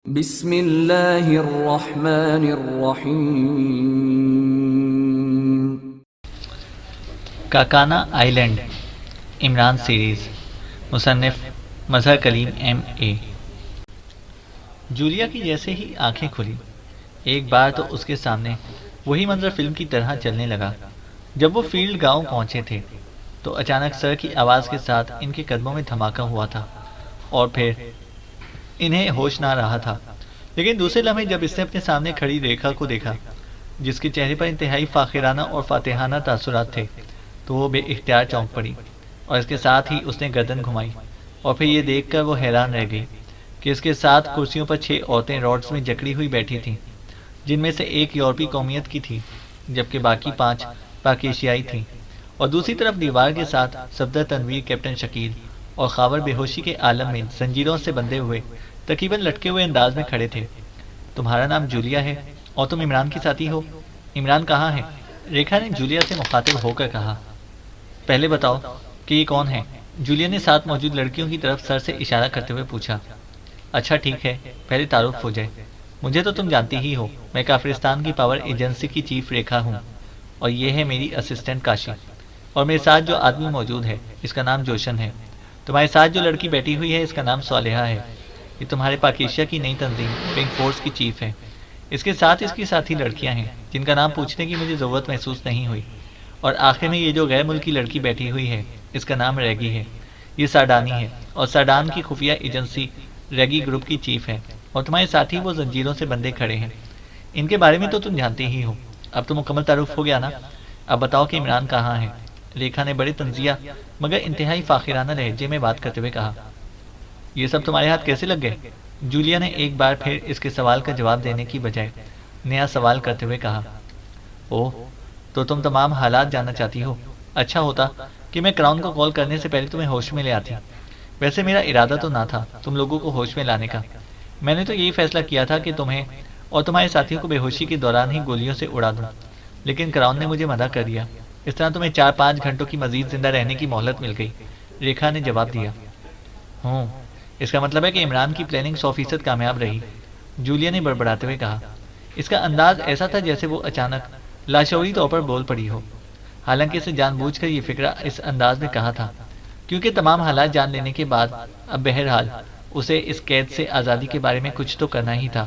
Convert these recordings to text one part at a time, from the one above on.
بسم اللہ الرحمن الرحیم۔ کاکانا آئی لینڈ عمران سیریز، مصنف مظہر کلیم M.A۔ جولیا کی جیسے ہی آنکھیں کھلی، ایک بار تو اس کے سامنے وہی منظر فلم کی طرح چلنے لگا۔ جب وہ فیلڈ گاؤں پہنچے تھے تو اچانک سر کی آواز کے ساتھ ان کے قدموں میں دھماکہ ہوا تھا، اور پھر انہیں ہوش نہ رہا تھا۔ لیکن دوسرے لمحے جب اس نے اپنے سامنے کھڑی ریکھا کو دیکھا، جس کے چہرے پر انتہائی فاخرانہ اور فاتحانہ تاثرات تھے، تو وہ بے اختیار چونک پڑی، اور اس کے ساتھ ہی اس نے گردن گھمائی، اور پھر یہ دیکھ کر وہ حیران رہ گئی کہ اس کے ساتھ کرسیوں پر 6 عورتیں روڈس میں جکڑی ہوئی بیٹھی تھیں، جن میں سے ایک یورپی قومیت کی تھی جبکہ باقی 5 پاک ایشیائی تھیں، اور دوسری طرف دیوار کے ساتھ صفدر تنویر کیپٹن شکیل اور خاور بے ہوشی کے عالم میں زنجیروں سے بندھے ہوئے تقریباً لٹکے ہوئے انداز میں کھڑے تھے۔ تمہارا نام جولیا ہے اور تم عمران کی ساتھی ہو؟ عمران کہاں ہے؟ ریکھا نے جولیا سے مخاطب ہو کر کہا۔ پہلے بتاؤ کہ یہ کون ہے؟ جولیا نے ساتھ موجود لڑکیوں کی طرف سر سے اشارہ کرتے ہوئے پوچھا۔ اچھا ٹھیک ہے، پہلے تعارف ہو جائے۔ مجھے تو تم جانتی ہی ہو، میں کافرستان کی پاور ایجنسی کی چیف ریکھا ہوں، اور یہ ہے میری اسسٹنٹ کاشی، اور میرے ساتھ جو آدمی موجود ہے اس کا نام جوشن ہے۔ تمہارے ساتھ جو لڑکی بیٹھی ہوئی ہے اس کا نام صالحہ ہے، یہ تمہارے پاکیشیا کی نئی تنظیم پنک فورس کی چیف ہے۔ اس کے ساتھ اس کی ساتھی لڑکیاں ہیں جن کا نام پوچھنے کی مجھے ضرورت محسوس نہیں ہوئی، اور آخر میں یہ جو غیر ملکی لڑکی بیٹھی ہوئی ہے اس کا نام ریگی ہے، یہ ساڈانی ہے، اور ساڈان کی خفیہ ایجنسی ریگی گروپ کی چیف ہے، اور تمہارے ساتھی وہ زنجیروں سے بندھے کھڑے ہیں۔ ان کے بارے میں تو تم جانتے ہی ہو۔ اب تو مکمل تعارف ہو گیا نا؟ اب بتاؤ کہ عمران کہاں ہے؟ ریکھا نے بڑے تنزیہ مگر انتہائی فاخرانہ لہجے میں بات کرتے ہوئے کہا۔ یہ سب تمہارے ہاتھ کیسے لگ گئے؟ جولیا نے ایک بار پھر اس کے سوال کا جواب دینے کی بجائے نیا سوال کرتے ہوئے کہا۔ اوہ، تو تم تمام حالات جاننا چاہتی ہو؟ اچھا ہوتا کہ میں کراؤن کو کال کرنے سے پہلے تمہیں ہوش میں لے آتی۔ ویسے میرا ارادہ تو نہ تھا تم لوگوں کو ہوش میں لانے کا، میں نے تو یہی فیصلہ کیا تھا کہ تمہیں اور تمہارے ساتھیوں کو بے ہوشی کے دوران ہی گولیوں سے اڑا دوں، لیکن کراؤن نے مجھے منع کر دیا۔ اس طرح تمہیں 4-5 گھنٹوں کی مزید زندہ رہنے کی مہلت مل گئی، ریکھا نے جواب دیا۔ اس کا مطلب ہے کہ عمران کی پلاننگ 100% کامیاب رہی، جولیا نے بڑبڑاتے ہوئے کہا۔ اس کا انداز ایسا تھا جیسے وہ اچانک لاشعوری طور پر بول پڑی ہو، حالانکہ اسے جان بوجھ کر یہ فکرہ اس انداز میں کہا تھا، کیونکہ تمام حالات جان لینے کے بعد اب بہرحال اسے اس قید سے آزادی کے بارے میں کچھ تو کرنا ہی تھا۔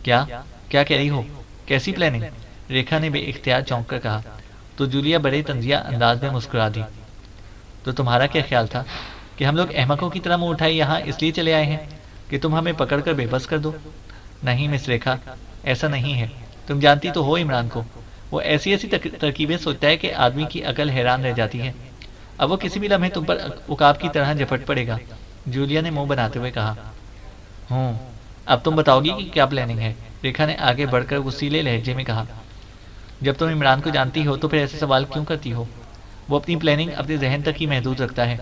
کیا کہہ رہی ہو؟ کیسی پلاننگ؟ ریکھا نے بے اختیار چونک کر کہا، تو جولیا بڑے طنزیہ انداز میں مسکرا دی۔ تو تمہارا کیا خیال تھا کہ ہم لوگ احمقوں کی طرح منہ اٹھائے یہاں اس لیے چلے آئے ہیں کہ تم ہمیں پکڑ کر بے بس کر دو؟ نہیں مس ریکھا، ایسا نہیں ہے۔ تم جانتی تو ہو عمران کو، وہ ایسی ترکیبیں سوچتا ہے کہ آدمی کی عقل حیران رہ جاتی ہے۔ اب وہ کسی بھی لمحے تم پر عقاب کی طرح جھپٹ پڑے گا، جولیا نے منہ بناتے ہوئے کہا۔ اب تم بتاؤ گی کہ کیا پلاننگ ہے؟ ریکھا نے آگے بڑھ کر غصیلے لہجے میں کہا۔ جب تم عمران کو جانتی ہو تو پھر ایسے سوال کیوں کرتی ہو؟ وہ اپنی پلاننگ اپنے ذہن تک ہی محدود رکھتا ہے،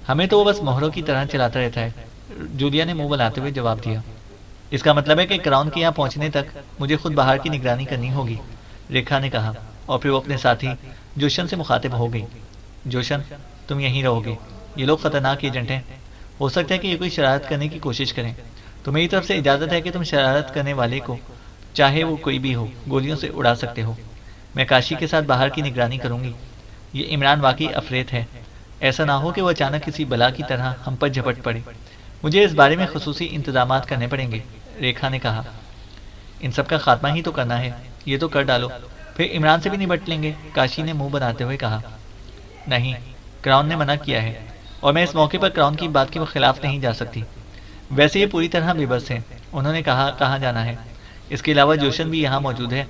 ہمیں تو وہ بس مہروں کی طرح چلاتا رہتا ہے، جولیا نے منہ بناتے ہوئے جواب دیا۔ اس کا مطلب ہے کہ کراؤن کے یہاں پہنچنے تک مجھے خود باہر کی نگرانی کرنی ہوگی، ریکھا نے کہا، اور پھر وہ اپنے ساتھی جوشن سے مخاطب ہو گئی۔ جوشن، تم یہیں رہو گے، یہ لوگ خطرناک ایجنٹ ہیں، ہو سکتا ہے کہ یہ کوئی شرارت کرنے کی کوشش کریں، تو میری طرف سے اجازت ہے کہ تم شرارت کرنے والے کو چاہے وہ کوئی بھی ہو گولیوں سے اڑا سکتے ہو۔ میں کاشی کے ساتھ باہر کی نگرانی کروں گی۔ یہ عمران واقعی افریت ہے، ایسا نہ ہو کہ وہ اچانک کسی بلا کی طرح ہم پر جھپٹ پڑے، مجھے اس بارے میں خصوصی انتظامات کرنے پڑیں گے، ریکھا نے کہا۔ ان سب کا خاتمہ ہی تو کرنا ہے، یہ تو کر ڈالو، پھر عمران سے بھی نمٹ لیں گے، کاشی نے منہ بناتے ہوئے کہا۔ نہیں، کراؤن نے منع کیا ہے، اور میں اس موقع پر کراؤن کی بات کے خلاف نہیں جا سکتی۔ ویسے یہ پوری طرح بے بس ہیں، انہوں نے کہا کہاں جانا ہے۔ اس کے علاوہ جوشن بھی یہاں موجود ہے،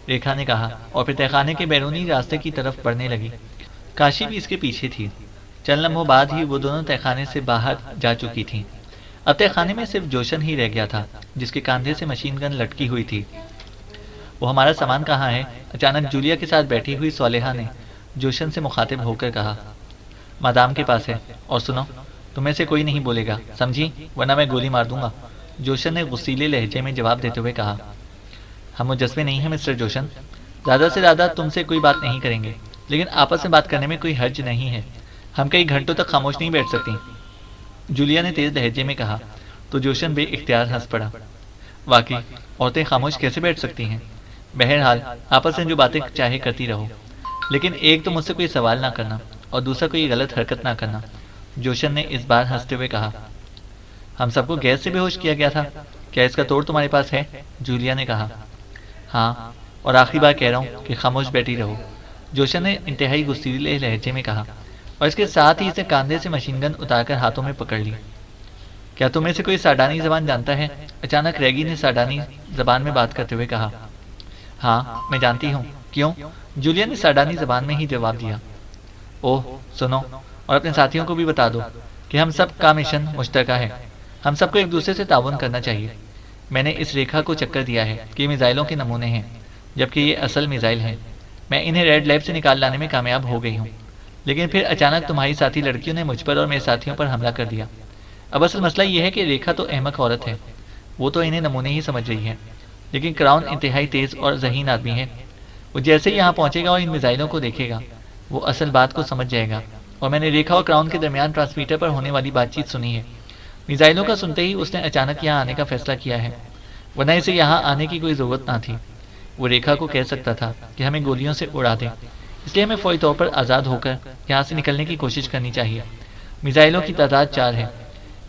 ریکھا نے کہا، اور پھر تہخانے کے بیرونی راستے کی طرف بڑھنے لگی۔ کاشی بھی اس کے پیچھے تھی۔ چند لمحوں بعد ہی وہ دونوں تہخانے سے باہر جا چکی تھیں۔ اب تہخانے میں صرف جوشن ہی رہ گیا تھا، جس کے کاندھے سے مشین گن لٹکی ہوئی تھی۔ وہ ہمارا سامان کہاں ہے؟ اچانک جولیا کے ساتھ بیٹھی ہوئی صالحہ نے جوشن سے مخاطب ہو کر کہا۔ مادام کے پاس ہے، اور سنو، تم میں سے کوئی نہیں بولے گا، سمجھی، ورنہ میں گولی مار دوں گا، جوشن نے غصیلے لہجے میں جواب دیتے ہوئے کہا۔ ہم مجسمے نہیں ہیں مسٹر جوشن، زیادہ سے زیادہ تم سے کوئی بات نہیں کریں گے، لیکن آپس میں بات کرنے میں کوئی حرج نہیں ہے، ہم کئی گھنٹوں تک خاموش نہیں بیٹھ سکتی، جولیا نے تیز لہجے میں کہا، تو جوشن بے اختیار ہنس پڑا۔ واقعی عورتیں خاموش کیسے بیٹھ سکتی ہیں؟ بہرحال آپس میں جو باتیں چاہے کرتی رہو، لیکن ایک تو مجھ سے کوئی سوال نہ کرنا اور دوسرا کوئی غلط حرکت نہ کرنا، جوشن نے اس بار ہنستے ہوئے کہا۔ ہم سب کو گیس سے بے ہوش کیا گیا تھا، کیا اس کا توڑ تمہارے پاس ہے؟ جولیا نے کہا۔ ہاں، اور آخری بار کہہ رہا ہوں کہ خاموش بیٹھی رہو، جوشن نے انتہائی غصیلے لہجے میں کہا، اور اس کے ساتھ ہی اسے کاندھے سے مشین گن اتار کر ہاتھوں میں پکڑ لی۔ کیا تم میں سے کوئی ساڈانی زبان جانتا ہے؟ اچانک ریگی نے ساڈانی زبان میں بات کرتے ہوئے کہا۔ ہاں، میں جانتی ہوں، کیوں؟ جولیا نے ساڈانی زبان میں ہی جواب دیا۔ اوہ، سنو، اور اپنے ساتھیوں کو بھی بتا دو کہ ہم سب کا مشن مشترکہ ہے، ہم سب کو ایک دوسرے سے تعاون کرنا چاہیے۔ میں نے اس ریکھا کو چکر دیا ہے کہ یہ میزائلوں کے نمونے ہیں، جبکہ یہ اصل میزائل ہیں۔ میں انہیں ریڈ لیب سے نکال لانے میں کامیاب ہو گئی ہوں، لیکن پھر اچانک تمہاری ساتھی لڑکیوں نے مجھ پر اور میرے ساتھیوں پر حملہ کر دیا۔ اب اصل مسئلہ یہ ہے کہ ریکھا تو احمق عورت ہے، وہ تو انہیں نمونے ہی سمجھ رہی ہے، لیکن کراؤن انتہائی تیز اور ذہین آدمی ہے۔ وہ جیسے ہی یہاں پہنچے گا اور ان میزائلوں کو دیکھے گا، وہ اصل بات کو سمجھ جائے گا۔ اور میں نے ریکھا اور کراؤن کے درمیان ٹرانسمیٹر پر ہونے والی بات چیت سنی ہے۔ میزائلوں کا سنتے ہی اس نے اچانک یہاں آنے کا فیصلہ کیا ہے، ورنہ اسے یہاں آنے کی کوئی ضرورت نہ تھی۔ وہ ریکھا کو کہہ سکتا تھا کہ ہمیں گولیوں سے اڑا دیں، اس لیے ہمیں فوری طور پر آزاد ہو کر یہاں سے نکلنے کی کوشش کرنی چاہیے۔ میزائلوں کی تعداد 4 ہے،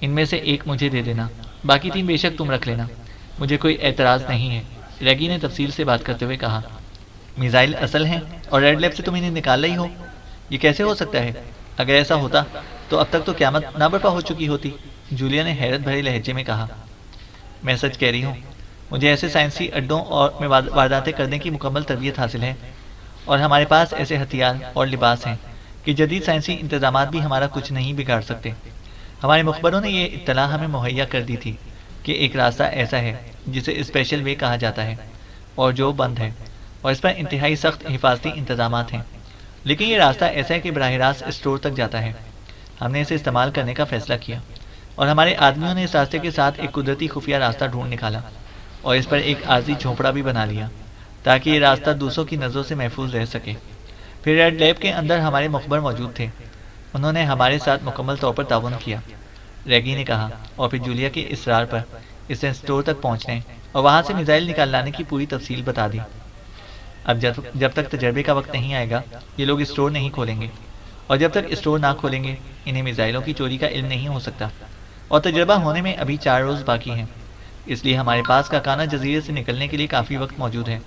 ان میں سے ایک مجھے دے دینا، باقی 3 بے شک تم رکھ لینا، مجھے کوئی اعتراض نہیں ہے، ریگی نے تفصیل سے بات کرتے ہوئے کہا۔ میزائل اصل ہیں اور ریڈ لیب سے تم انہیں نکال رہی ہو؟ یہ کیسے ہو سکتا ہے؟ اگر ایسا ہوتا تو اب تک تو قیامت نہ برپا ہو چکی ہوتی، جولیا نے حیرت بھرے لہجے میں کہا۔ میں سچ کہہ رہی ہوں، مجھے ایسے سائنسی اڈوں اور میں وارداتیں کرنے کی مکمل تربیت حاصل ہے، اور ہمارے پاس ایسے ہتھیار اور لباس ہیں کہ جدید سائنسی انتظامات بھی ہمارا کچھ نہیں بگاڑ سکتے۔ ہمارے مخبروں نے یہ اطلاع ہمیں مہیا کر دی تھی کہ ایک راستہ ایسا ہے جسے اسپیشل وے کہا جاتا ہے اور جو بند ہے، اور اس پر انتہائی سخت حفاظتی انتظامات ہیں، لیکن یہ راستہ ایسا ہے کہ براہ راست اسٹور تک جاتا ہے۔ ہم نے اسے استعمال کرنے کا فیصلہ کیا، اور ہمارے آدمیوں نے اس راستے کے ساتھ ایک قدرتی خفیہ راستہ ڈھونڈ نکالا اور اس پر ایک عارضی جھونپڑا بھی بنا لیا تاکہ یہ راستہ دوسروں کی نظروں سے محفوظ رہ سکے۔ پھر ریڈ لیب کے اندر ہمارے مخبر موجود تھے، انہوں نے ہمارے ساتھ مکمل طور پر تعاون کیا، ریگی نے کہا، اور پھر جولیا کے اصرار پر اسے اسٹور تک پہنچنے اور وہاں سے میزائل نکال لانے کی پوری تفصیل بتا دی۔ اب جب تک تجربے کا وقت نہیں آئے گا یہ لوگ اسٹور نہیں کھولیں گے، اور جب تک اسٹور نہ کھولیں گے انہیں میزائلوں کی چوری کا علم نہیں ہو سکتا، اور تجربہ ہونے میں ابھی 4 روز باقی ہیں، اس لیے ہمارے پاس کاکانا جزیرے سے نکلنے کے لیے کافی وقت موجود ہے۔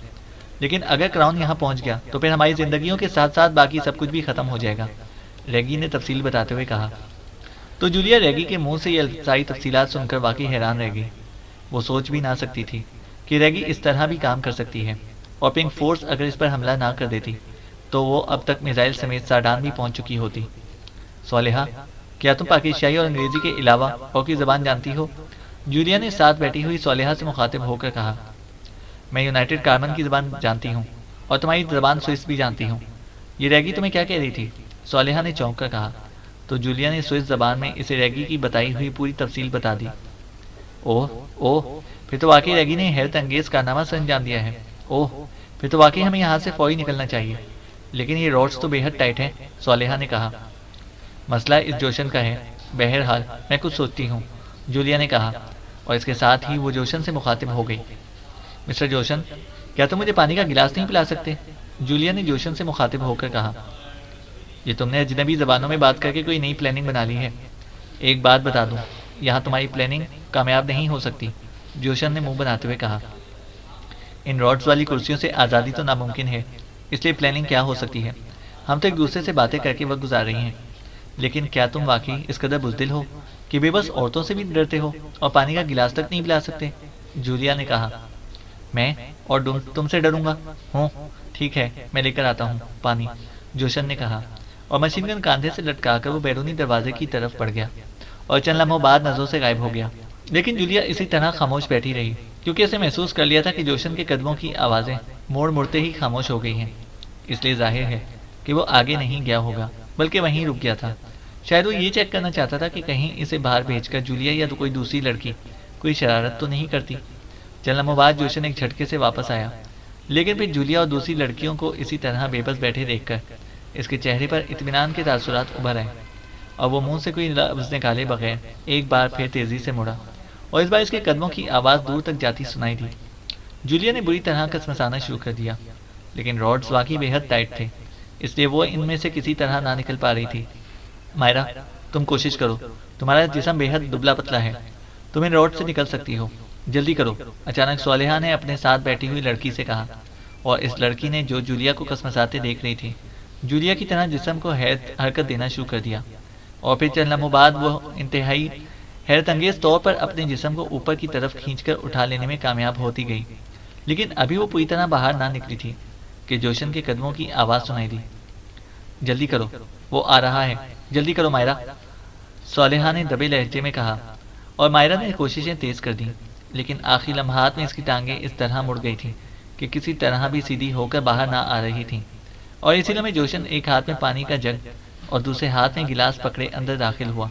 لیکن اگر کراؤن یہاں پہنچ گیا تو پھر ہماری زندگیوں کے ساتھ ساتھ باقی سب کچھ بھی ختم ہو جائے گا، ریگی نے تفصیل بتاتے ہوئے کہا۔ تو جولیا ریگی کے منہ سے یہ ساری تفصیلات سن کر واقعی حیران رہ گئی۔ وہ سوچ بھی نہ سکتی تھی کہ ریگی اس طرح بھی کام کر سکتی ہے، اور پنک فورس اگر اس پر حملہ نہ کر دیتی تو وہ اب تک میزائل سمیت ساڈان بھی پہنچ چکی ہوتی۔ صالحہ، کیا تم پاکستانی اور انگریزی کے علاوہ اور کی زبان جانتی ہو؟ جولیا نے ساتھ بیٹھی ہوئی صالحہ سے مخاطب ہو کر کہا۔ میں یونائٹڈ کاربن کی زبان جانتی ہوں، اور تمہاری زبان سوئس بھی جانتی ہوں۔ یہ ریگی تمہیں کیا کہہ رہی تھی؟ صالحہ نے چونک کر کہا۔ تو جولیا نے سوئس زبان میں اسے ریگی کی بتائی ہوئی پوری تفصیل بتا دی۔ اوہ، پھر تو واقعی ریگی نے حیرت انگیز کارنامہ سر انجام دیا ہے۔ اوہ، پھر تو واقعی ہمیں یہاں سے فوری نکلنا چاہیے، لیکن یہ روڈز تو بے حد ٹائٹ ہیں، صالحہ نے کہا۔ مسئلہ اس جوشن کا ہے، بہرحال میں کچھ سوچتی ہوں، جولیا نے کہا، اور اس کے ساتھ ہی وہ جوشن سے مخاطب ہو گئی۔ مسٹر جوشن، کیا تم مجھے پانی کا گلاس نہیں پلا سکتے؟ جولیا نے جوشن سے مخاطب ہو کر کہا۔ یہ تم نے اجنبی زبانوں میں بات کر کے کوئی نئی پلاننگ بنا لی ہے۔ ایک بات بتا دوں، یہاں تمہاری پلاننگ کامیاب نہیں ہو سکتی، جوشن نے منہ بناتے ہوئے کہا۔ ان راڈز والی کرسیوں سے آزادی تو ناممکن ہے، اس لیے پلاننگ کیا ہو سکتی ہے؟ ہم تو ایک دوسرے سے باتیں کر کے وقت گزار رہی ہیں، لیکن کیا تم واقعی اس قدر بزدل ہو کہ بے بس عورتوں سے بھی ڈرتے ہو اور پانی کا گلاس تک نہیں پلا سکتے؟ جولیا نے کہا۔ میں اور تم سے ڈروں گا؟ ہوں، ٹھیک ہے، میں لے کر آتا ہوں پانی، جوشن نے کہا، اور مشین گن کاندھے سے لٹکا کر وہ بیرونی دروازے کی طرف بڑھ گیا اور چند لمحوں بعد نظروں سے غائب ہو گیا۔ لیکن جولیا اسی طرح خاموش بیٹھی رہی، کیونکہ اسے محسوس کر لیا تھا کہ جوشن کے قدموں کی آوازیں موڑ مڑتے ہی خاموش ہو گئی ہیں، اس لیے ظاہر ہے کہ وہ آگے نہیں گیا ہوگا بلکہ وہیں رک گیا تھا۔ شاید وہ یہ چیک کرنا چاہتا تھا کہ کہیں اسے باہر بھیج کر جولیا یا تو کوئی دوسری لڑکی کوئی شرارت تو نہیں کرتی۔ چند لمحوں بعد جوشن ایک جھٹکے سے واپس آیا، لیکن پھر جولیا اور دوسری لڑکیوں کو اسی طرح بے بس بیٹھے دیکھ کر اس کے چہرے پر اطمینان کے تاثرات ابھر آئے، اور وہ منہ سے کوئی لفظ نکالے بغیر ایک بار پھر تیزی سے مڑا اور اس بار اس کے قدموں کی آواز دور تک جاتی سنائی دی۔ جولیا نے بری طرح کسمسانا شروع کر دیا، لیکن راڈز واقعی بے حد ٹائٹ تھے، اس لیے وہ ان میں سے کسی طرح نہ نکل پا رہی تھی۔ مائرا، تم کوشش کرو، تمہارا جسم بے حد دبلا پتلا ہے، تم ان راڈ سے نکل سکتی ہو، جلدی کرو، اچانک صالحہ نے اپنے ساتھ بیٹھی ہوئی لڑکی سے کہا، اور اس لڑکی نے جو جولیا کو کسمساتے دیکھ رہی تھی، جولیا کی طرح جسم کو حرکت دینا شروع کر دیا، اور پھر چند لمحوں بعد وہ انتہائی حیرت انگیز طور پر اپنے جسم کو اوپر کی طرف کھینچ کر اٹھا لینے میں کامیاب ہوتی گئی، لیکن ابھی وہ پوری طرح باہر نہ نکلی تھی کہ جوشن کے قدموں کی آواز سنائی دی۔ جلدی کرو، وہ آ رہا ہے، جلدی کرو مائرا، صالحہ نے دبے لہجے میں کہا، اور مائرا نے کوششیں تیز کر دیں، لیکن آخری لمحات میں اس کی ٹانگیں اس طرح مڑ گئی تھیں کہ کسی طرح بھی سیدھی ہو کر باہر نہ آ رہی تھیں، اور اسی لمحے جوشن ایک ہاتھ میں پانی کا جگ اور دوسرے ہاتھ میں گلاس پکڑے اندر داخل ہوا۔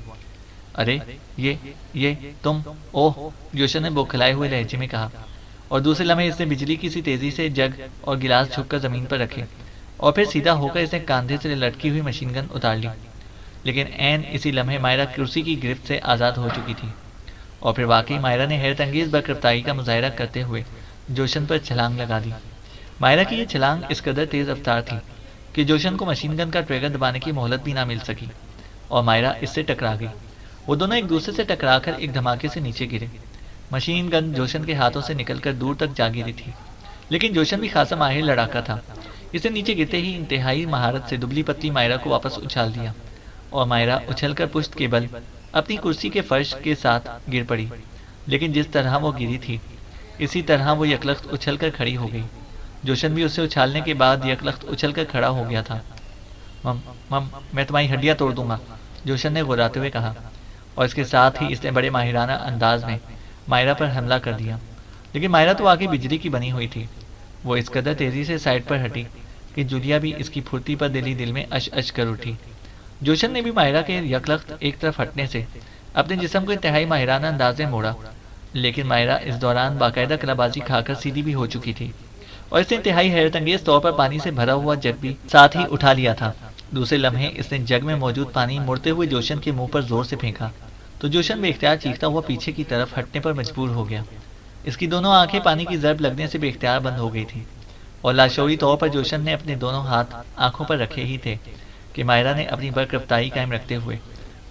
ارے یہ تم، اوہ، جوشن نے بوکھلائے ہوئے لہجے میں کہا، اور دوسرے لمحے اس نے بجلی کی سی تیزی سے جگ اور گلاس چھپ کر زمین پر رکھے، اور پھر سیدھا ہو کر اس نے کاندھے سے لٹکی ہوئی مشین گن اتار لی، لیکن عین اسی لمحے مائرا کرسی کی گرفت سے آزاد ہو چکی تھی، اور پھر واقعی مائرا نے حیرت انگیز برکرفتاری کا مظاہرہ کرتے ہوئے جوشن پر چھلانگ لگا دی۔ مائرا کی یہ چھلانگ اس قدر تیز رفتار تھی کہ جوشن کو مشین گن کا ٹریگر دبانے کی مہلت بھی نہ مل سکی، اور مائرا اس سے ٹکرا گئی۔ وہ دونوں ایک دوسرے سے ٹکرا کر ایک دھماکے سے نیچے گرے۔ مشین گن جوشن کے ہاتھوں سے نکل کر دور تک جا گری تھی، لیکن جوشن بھی خاصا ماہر لڑاکا تھا، اسے نیچے گرتے ہی انتہائی مہارت سے دبلی پتلی مائرا کو واپس اچھال دیا، اور مائرا اچھل کر پشت کے بل اپنی کرسی کے فرش کے ساتھ گر پڑی، لیکن جس طرح وہ گری تھی اسی طرح وہ یکلخت اچھل کر کھڑی ہو گئی۔ جوشن بھی اسے اچھالنے کے بعد یکلخت اچھل کر کھڑا ہو گیا تھا۔ میں تمہاری ہڈیاں توڑ دوں گا، جوشن نے غراتے ہوئے کہا، اور اس کے ساتھ ہی اس نے بڑے ماہرانہ انداز میں مائرا پر حملہ کر دیا، لیکن مائرا تو آگے بجلی کی بنی ہوئی تھی، وہ اس قدر تیزی سے سائڈ پر ہٹی کہ جولیا بھی اس کی پھرتی پر دل میں اش اش کر اٹھی۔ جوشن نے بھی مائرا کے یکلخت ایک طرف ہٹنے سے اپنے جسم کو انتہائی ماہرانہ انداز میں موڑا، لیکن مائرا اس دوران باقاعدہ کلابازی کھا کر سیدھی بھی ہو چکی تھی، اور اس نے انتہائی حیرت انگیز طور پر پانی سے بھرا ہوا جگ بھی ساتھ ہی اٹھا لیا تھا۔ دوسرے لمحے اس نے جگ میں موجود پانی مڑتے ہوئے جوشن کے منہ پر زور سے پھینکا، تو جوشن بے اختیار چیختا ہوا پیچھے کی طرف ہٹنے پر مجبور ہو گیا۔ اس کی دونوں آنکھیں پانی کی ضرب لگنے سے بے اختیار بند ہو گئی تھی، اور لاشعوری طور پر جوشن نے اپنے دونوں ہاتھ آنکھوں پر رکھے ہی تھے کہ مائرا نے اپنی برکرفتاری قائم رکھتے ہوئے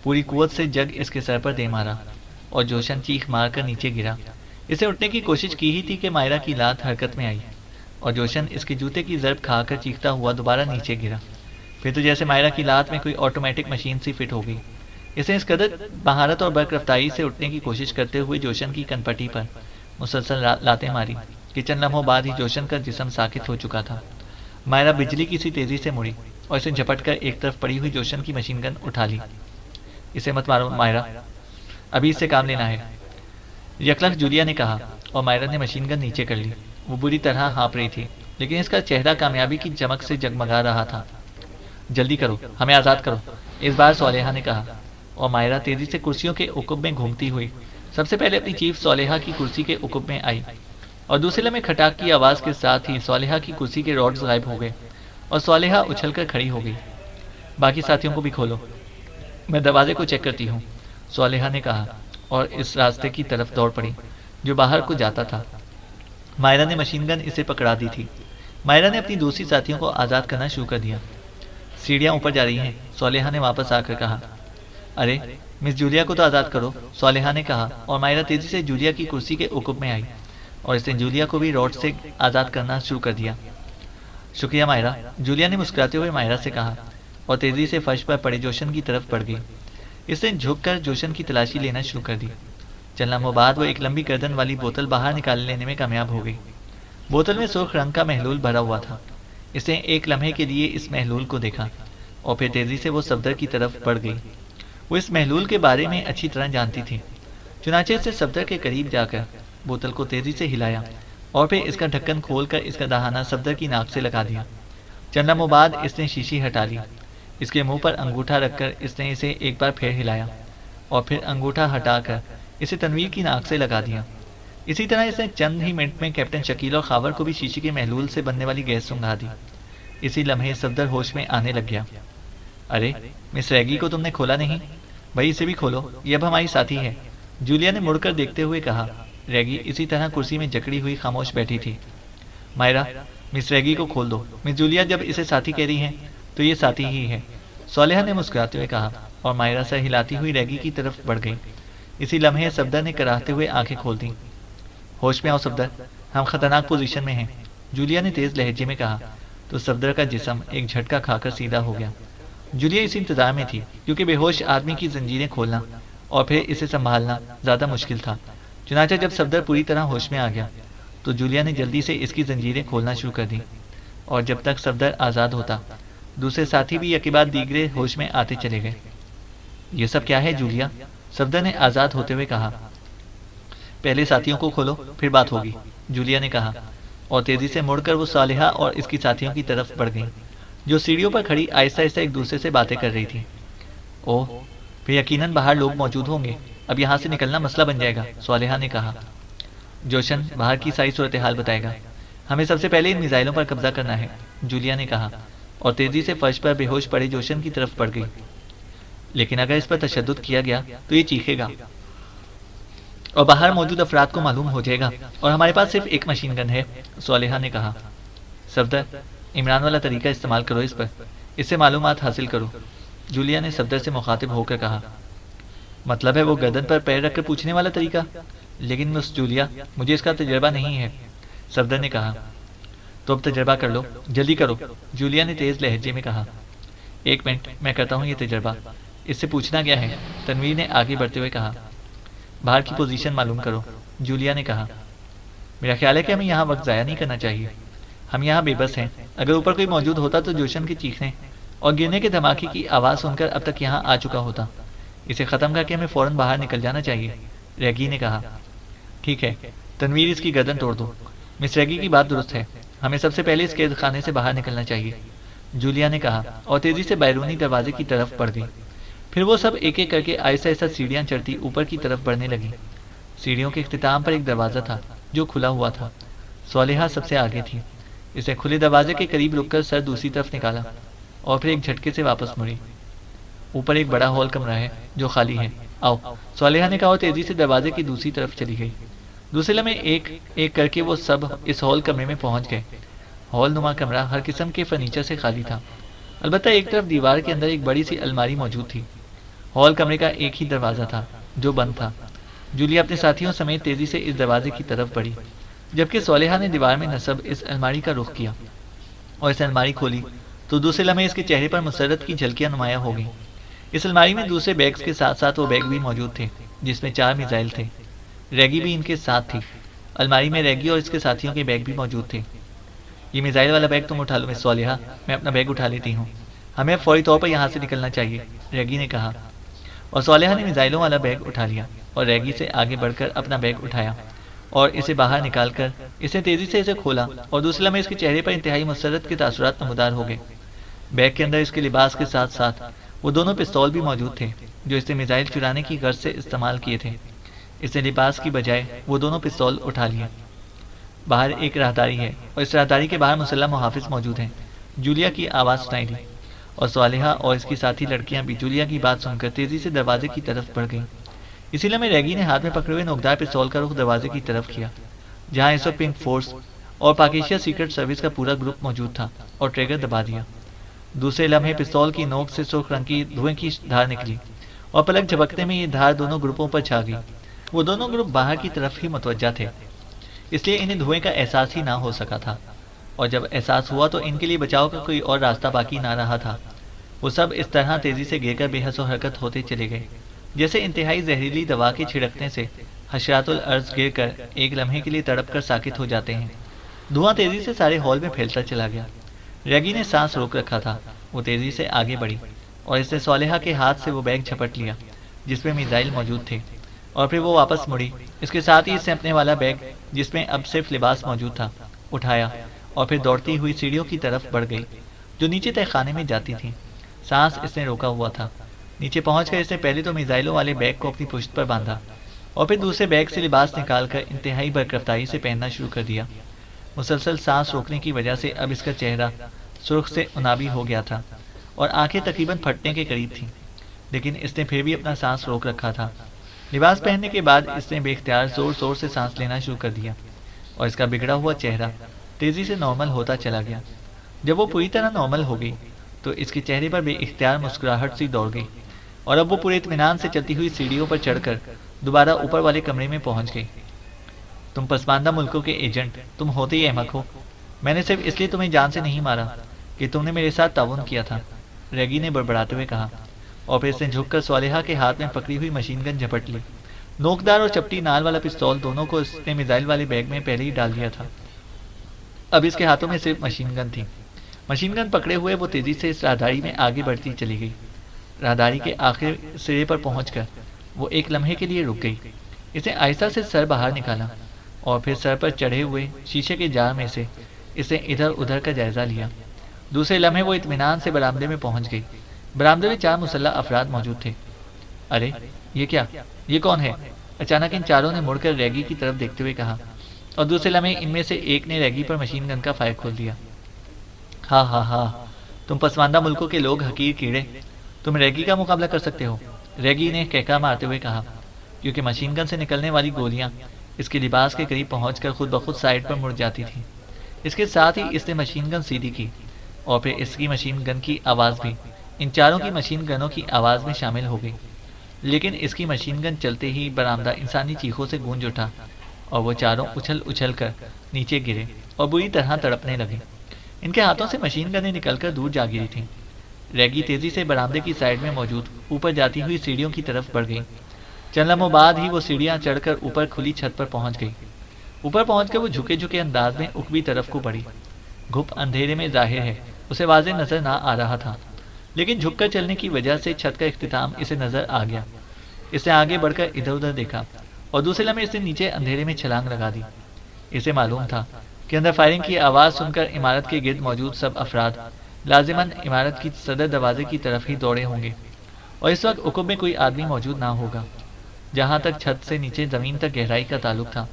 پوری قوت سے جگ اس کے سر پر دے مارا، اور جوشن چیخ مار کر نیچے گرا۔ اسے اٹھنے کی کوشش کی ہی تھی کہ مائرا کی لات حرکت میں آئی، اور جوشن اس کے جوتے کی ضرب کھا کر چیختا ہوا دوبارہ نیچے گرا۔ پھر تو جیسے مائرا کی لات میں کوئی آٹومیٹک مشین سی فٹ ہو گئی۔ اس نے اس قدر مہارت اور برکرفتاری سے اٹھنے کی کوشش کرتے ہوئے جوشن کی کنپٹی پر مسلسل لاتیں ماری کہ چند لمحوں بعد ہی جوشن کا جسم ساکت ہو چکا تھا۔ مائرا بجلی کی سی تیزی سے مڑی اور اسے جھپٹ کر ایک طرف پڑی ہوئی جوشن کی مشین گن اٹھا لی۔ اسے مت مارو مائرا، ابھی اس سے کام لینا ہے، یکلخت جولیا نے کہا، اور مائرا نے مشین گن نیچے کر لی۔ وہ بری طرح ہانپ رہی تھی، لیکن اس کا چہرہ کامیابی کی چمک سے جگمگا رہا تھا۔ جلدی کرو، ہمیں آزاد کرو، اس بار صالحہ نے کہا، اور مائرا تیزی سے کرسیوں کے عقب میں گھومتی ہوئی سب سے پہلے اپنی چیف صالحہ کی کرسی کے عقب میں آئی، اور دوسرے لمحے کھٹاک کی آواز کے ساتھ ہی صالحہ کی کرسی کے راڈز غائب ہو گئے اور صالحہ اچھل کر کھڑی ہو گئی۔ باقی ساتھیوں کو بھی کھولو، میں دروازے کو چیک کرتی ہوں، صالحہ نے کہا، اور اس راستے کی طرف دوڑ پڑی جو باہر کو جاتا تھا۔ مائرا نے مشین گن اسے پکڑا دی تھی۔ مائرا نے اپنی دوسری ساتھیوں کو آزاد کرنا شروع کر دیا۔ سیڑھیاں اوپر جا رہی ہیں، صالحہ نے واپس آ کر کہا۔ ارے مس جولیا کو تو آزاد کرو، صالحہ نے کہا، اور مائرا تیزی سے جولیا کی کرسی کے عقب میں آئی اور اس نے جولیا کو بھی راڈ سے آزاد کرنا شروع کر دیا۔ شکریہ مائرا، جولیا نے مسکراتے ہوئے مائرا سے کہا، اور تیزی سے فرش پر پڑے جوشن کی طرف بڑھ گئی۔ اس نے جھک کر جوشن کی تلاشی لینا شروع کر دی۔ چند لمحوں بعد وہ ایک لمبی گردن والی بوتل باہر نکال لینے میں کامیاب ہو گئی۔ بوتل میں سرخ رنگ کا محلول بھرا ہوا تھا۔ اس نے ایک لمحے کے لیے اس محلول کو دیکھا اور پھر تیزی سے وہ صفدر کی طرف بڑھ گئی۔ وہ اس محلول کے بارے میں اچھی طرح جانتی تھی، چنانچہ اس نے صفدر کے قریب جا کر بوتل کو تیزی سے ہلایا اور پھر اس کا ڈھکن کھول کر اس کا دہانہ صفدر کی ناک سے لگا دیا۔ چند لمحوں بعد اس نے شیشی ہٹا لی۔ اس کے منہ پر انگوٹھا رکھ کر اس نے اسے ایک بار پھر ہلایا اور پھر انگوٹھا ہٹا کر اسے تنویر کی ناک سے لگا دیا۔ اسی طرح اس نے چند ہی منٹ میں کیپٹن شکیل اور خاور کو بھی شیشے کے محلول سے بننے والی گیس سنگھا دی۔ اسی لمحے صفدر ہوش میں آنے لگ گیا۔ ارے مس ریگی کو تم نے کھولا نہیں؟ بھائی اسے بھی کھولو، یہ اب ہماری ساتھی ہے، جولیا نے مڑ کر دیکھتے ہوئے کہا۔ ریگی اسی طرح کرسی میں جکڑی ہوئی خاموش بیٹھی تھی۔ مائرا، مس ریگی کو کھول دو۔ مس جولیا جب اسے ساتھی کہہ رہی ہیں تو یہ ساتھی ہی ہے، صالحہ نے مسکراتے ہوئے کہا، اور مائرا سر ہلاتی ہوئی ریگی کی طرف بڑھ گئی۔ اسی لمحے صفدر نے کراہتے ہوئے آنکھیں کھول دیں۔ ہوش میں آؤ صفدر، ہم خطرناک پوزیشن میں ہیں، جولیا نے تیز لہجے میں کہا، تو صفدر کا جسم ایک جھٹکا کھا کر سیدھا ہو گیا۔ جولیا اسی انتظار میں تھی، کیونکہ بے ہوش آدمی کی زنجیریں کھولنا اور پھر اسے سنبھالنا زیادہ مشکل تھا۔ چنانچہ جب صفدر پوری طرح ہوش میں آ گیا تو جولیا نے جلدی سے اس کی زنجیریں کھولنا شروع کر دیں، اور جب تک صفدر آزاد ہوتا دوسرے ساتھی بھی یکے بعد دیگرے ہوش میں آتے چلے گئے۔ یہ سب کیا ہے جولیا؟ صفدر نے آزاد ہوتے ہوئے کہا۔ پہلے ساتھیوں کو کھولو، پھر بات ہوگی، جولیا نے کہا، اور تیزی سے مڑ کر وہ صالحہ اور اس کی ساتھیوں کی طرف بڑھ گئیں، جو سیڑھیوں پر کھڑی آہستہ آہستہ ایک دوسرے سے باتیں کر رہی تھیں۔ اوہ، پھر یقیناً باہر لوگ موجود ہوں گے، اب یہاں سے نکلنا مسئلہ بن جائے گا، صالحہ نے کہا۔ جوشن باہر کی ساری صورتحال بتائے گا، ہمیں سب سے پہلے ان میزائلوں پر قبضہ کرنا ہے، جولیا نے کہا، اور تیزی سے فرش پر بے ہوش پڑے جوشن کی طرف بڑھ گئی۔ لیکن اگر اس پر تشدد کیا گیا تو یہ چیخے گا اور باہر موجود افراد کو معلوم ہو جائے گا، اور ہمارے پاس صرف ایک مشین گن ہے، صالحہ نے کہا۔ صفدر، عمران والا طریقہ استعمال کرو اس پر، اس سے معلومات حاصل کرو، جولیا نے صفدر سے مخاطب ہو کر کہا۔ مطلب ہے وہ گردن پر پیر رکھ کر پوچھنے والا طریقہ؟ لیکن مس جولیا، مجھے اس کا تجربہ نہیں ہے، صفدر نے کہا۔ تو اب تجربہ کر لو، جلدی کرو، جولیا نے تیز لہجے میں کہا۔ ایک منٹ، میں کرتا ہوں یہ تجربہ، اس سے پوچھنا کیا ہے، تنویر نے آگے بڑھتے ہوئے کہا۔ باہر کی پوزیشن معلوم کرو، جولیا نے کہا۔ میرا خیال ہے کہ ہمیں یہاں وقت ضائع نہیں کرنا چاہیے، ہم یہاں بے بس ہیں، اگر اوپر کوئی موجود ہوتا تو جوشن کے چیخنے اور گرنے کے دھماکے کی آواز سن کر اب تک یہاں آ چکا ہوتا۔ اسے ختم کر کے ہمیں فوراً باہر نکل جانا چاہیے، ریگی نے کہا۔ ٹھیک ہے، تنویر اس کی گردن توڑ دو، مس ریگی کی بات درست ہے، ہمیں سب سے پہلے اس قید خانے سے باہر نکلنا چاہیے، جولیا نے کہا، اور تیزی سے بیرونی دروازے کی طرف بڑھ گئی۔ پھر وہ سب ایک ایک کر کے آہستہ آہستہ سیڑھیاں چڑھتی اوپر کی طرف بڑھنے لگیں۔ سیڑھیوں کے اختتام پر ایک دروازہ تھا جو کھلا ہوا تھا، صالحہ سب سے آگے تھی، اسے کھلے دروازے کے قریب رک کر سر دوسری طرف نکالا اور پھر ایک جھٹکے سے واپس مڑی۔ اوپر ایک بڑا ہال کمرہ ہے جو خالی ہے، آؤ، صالحہ نے کہا، اور تیزی سے دروازے کی دوسری طرف چلی گئی۔ دوسرے لمحے ایک ایک کر کے وہ سب اس ہال کمرے میں پہنچ گئے۔ ہال نما کمرہ ہر قسم کے فرنیچر سے خالی تھا، البتہ ایک طرف دیوار کے اندر ایک بڑی سی الماری موجود تھی۔ ہال کمرے کا ایک ہی دروازہ تھا جو بند تھا۔ جولیا اپنے ساتھیوں سمیت تیزی سے اس دروازے کی طرف بڑھی، جبکہ صالحہ نے دیوار میں نصب اس الماری کا رخ کیا اور اس الماری کھولی تو دوسرے لمحے اس کے چہرے پر مسرت کی جھلکیاں نمایاں ہو گئیں۔ اس الماری میں دوسرے بیگز کے ساتھ ساتھ وہ بیگ بھی موجود تھے جس میں 4 میزائل تھے۔ ریگی بھی ان کے ساتھ تھی، الماری میں ریگی اور اس کے ساتھیوں کے بیگ بھی موجود تھے۔ یہ میزائل والا بیگ تم اٹھا لو مس صالحہ، میں اپنا بیگ اٹھا لیتی ہوں، ہمیں فوری طور پر یہاں سے نکلنا چاہیے، ریگی نے کہا، اور صالحہ نے میزائلوں والا بیگ اٹھا لیا اور ریگی سے آگے بڑھ کر اپنا بیگ اٹھایا اور اسے باہر نکال کر اسے تیزی سے اسے کھولا، اور دوسرے لمحے اس کے چہرے پر انتہائی مسرت کے تاثرات نمودار ہو گئے۔ بیگ کے اندر اس کے لباس کے ساتھ ساتھ وہ دونوں پستول بھی موجود تھے جو اس نے میزائل چرانے کی غرض سے استعمال کیے تھے۔ اس نے لباس کی بجائے وہ دونوں پستول اٹھا لیے۔ باہر ایک راہداری ہے اور اس راہداری کے باہر مسلح محافظ موجود ہیں، جولیا کی آواز سنائی دی، اور صالحہ اور اس کی ساتھی لڑکیاں بھی جولیا کی بات سن کر تیزی سے دروازے کی طرف بڑھ گئیں۔ اسی لمحے ریگی نے ہاتھ میں پکڑے ہوئے نوکدار پستول کا رخ دروازے کی طرف کیا جہاں اس وقت پنک فورس اور پاکیشیا سیکرٹ سروس کا پورا گروپ موجود تھا، اور ٹریگر دبا دیا۔ دوسرے لمحے پستول کی نوک سے سرخ رنگ کی دھوئیں کی دھار نکلی اور پلک جھپکتے میں یہ دھار دونوں گروپوں پر چھا گئی۔ وہ دونوں گروپ باہر کی طرف ہی متوجہ تھے، اس لیے انہیں دھوئیں کا احساس ہی نہ ہو سکا تھا، اور جب احساس ہوا تو ان کے لیے بچاؤ کا کوئی اور راستہ باقی نہ رہا تھا۔ وہ سب اس طرح تیزی سے گر کر بے حس و حرکت ہوتے چلے گئے جیسے انتہائی زہریلی دوا کے چھڑکنے سے حشرات الارض گر کر ایک لمحے کے لیے تڑپ کر ساکت ہو جاتے ہیں۔ دھواں تیزی سے سارے ہال میں پھیلتا چلا گیا۔ ریگی نے سانس روک رکھا تھا، وہ تیزی سے آگے بڑھی اور اس نے صالحہ کے ہاتھ سے وہ بیگ جھپٹ لیا جس میں میزائل موجود تھے، اور پھر وہ واپس مڑی، اس کے ساتھ ہی اس نے اپنے والا بیگ جس میں اب صرف لباس موجود تھا اٹھایا اور پھر دوڑتی ہوئی سیڑھیوں کی طرف بڑھ گئی جو نیچے تہہ خانے میں جاتی تھیں۔ سانس اس نے روکا ہوا تھا۔ نیچے پہنچ کر اس نے پہلے تو میزائلوں والے بیگ کو اپنی پشت پر باندھا اور پھر دوسرے بیگ سے لباس نکال کر انتہائی برکرفتاری سے پہننا شروع کر دیا۔ مسلسل سانس روکنے کی وجہ سے اب اس کا چہرہ سرخ سے عنابی ہو گیا تھا اور آنکھیں تقریباً پھٹنے کے قریب تھیں، لیکن اس نے پھر بھی اپنا سانس روک رکھا تھا۔ لباس پہننے کے بعد اس نے بے اختیار زور زور سے سانس لینا شروع کر دیا اور اس کا بگڑا ہوا چہرہ تیزی سے نارمل ہوتا چلا گیا۔ جب وہ پوری طرح نارمل ہو گئی تو اس کے چہرے پر بے اختیار مسکراہٹ سی دوڑ گئی اور اب وہ پورے اطمینان سے چلتی ہوئی سیڑھیوں پر چڑھ کر دوبارہ اوپر والے کمرے میں پہنچ گئی۔ تم پسماندہ ملکوں کے ایجنٹ، تم ہوتے ہی احمق ہو۔ میں نے صرف اس لیے تمہیں جان سے نہیں مارا کہ تم نے میرے ساتھ تعاون کیا تھا، ریگی نے بڑبڑاتے ہوئے کہا، اور پھر اس نے جھک کر صالحہ کے ہاتھ میں پکڑی ہوئی مشین گن جھپٹ لی۔ نوکدار اور چپٹی نال والا پستول دونوں کو اس نے میزائل والے بیگ میں پہلے ہی ڈال دیا تھا۔ اب اس کے ہاتھوں میں صرف مشین گن تھی۔ مشین گن پکڑے ہوئے وہ تیزی سے اس راہداری میں آگے بڑھتی چلی گئی۔ راہداری کے آخر سرے پر پہنچ کر وہ ایک لمحے کے لیے رک گئی۔ اس نے آہستہ سے سر باہر نکالا اور پھر سر پر چڑھے ہوئے شیشے کے جار میں سے اس نے ادھر ادھر کا جائزہ لیا۔ دوسرے لمحے وہ اطمینان سے برآمدے میں پہنچ گئی۔ برآمدے میں 4 مسلح افراد موجود تھے۔ ارے یہ کیا، یہ کون ہے؟ اچانک ان چاروں نے مڑ کر ریگی کی طرف دیکھتے ہوئے کہا، اور دوسرے لمحے ان میں سے ایک نے ریگی پر مشین گن کا فائر کھول دیا۔ ہاں ہاں ہاں، تم پسماندہ ملکوں کے لوگ حقیر کیڑے، تم ریگی کا مقابلہ کر سکتے ہو، ریگی نے کہکا مارتے ہوئے کہا، کیونکہ مشین گن سے نکلنے والی گولیاں اس کے لباس کے قریب پہنچ کر خود بخود سائڈ پر مڑ جاتی تھیں۔ اس کے ساتھ ہی اس نے مشین گن سیدھی کی اور پھر اس کی مشین گن کی آواز بھی ان چاروں کی مشین گنوں کی آواز میں شامل ہو گئی۔ لیکن اس کی مشین گن چلتے ہی برآمدہ انسانی چیخوں سے گونج اٹھا اور وہ چاروں اچھل اچھل کر نیچے گرے اور بری طرح تڑپنے لگے۔ ان کے ہاتھوں سے مشین گنیں نکل کر دور جا گری تھیں۔ ریگی تیزی سے برآمدے کی سائڈ میں موجود اوپر جاتی ہوئی سیڑھیوں کی طرف بڑھ گئی۔ چند لمحوں بعد ہی وہ سیڑھیاں چڑھ کر اوپر کھلی چھت پر پہنچ گئی۔ اوپر پہنچ کر وہ جھکے جھکے انداز میں اوپری طرف کو بڑھی۔ گھپ اندھیرے میں ظاہر ہے اسے واضح نظر نہ آ رہا تھا، لیکن جھک کر چلنے کی وجہ سے چھت کا اختتام اسے نظر آ گیا۔ اس نے آگے بڑھ کر ادھر ادھر دیکھا اور دوسرے لمحے اس نے نیچے اندھیرے میں چھلانگ لگا دی۔ اسے معلوم تھا کہ اندر فائرنگ کی آواز سن کر عمارت کے گرد موجود سب افراد لازماً عمارت کی صدر دروازے کی طرف ہی دوڑے ہوں گے، اور اس وقت عقب میں کوئی آدمی موجود نہ ہوگا۔ جہاں تک چھت سے نیچے زمین تک گہرائی کا تعلق تھا،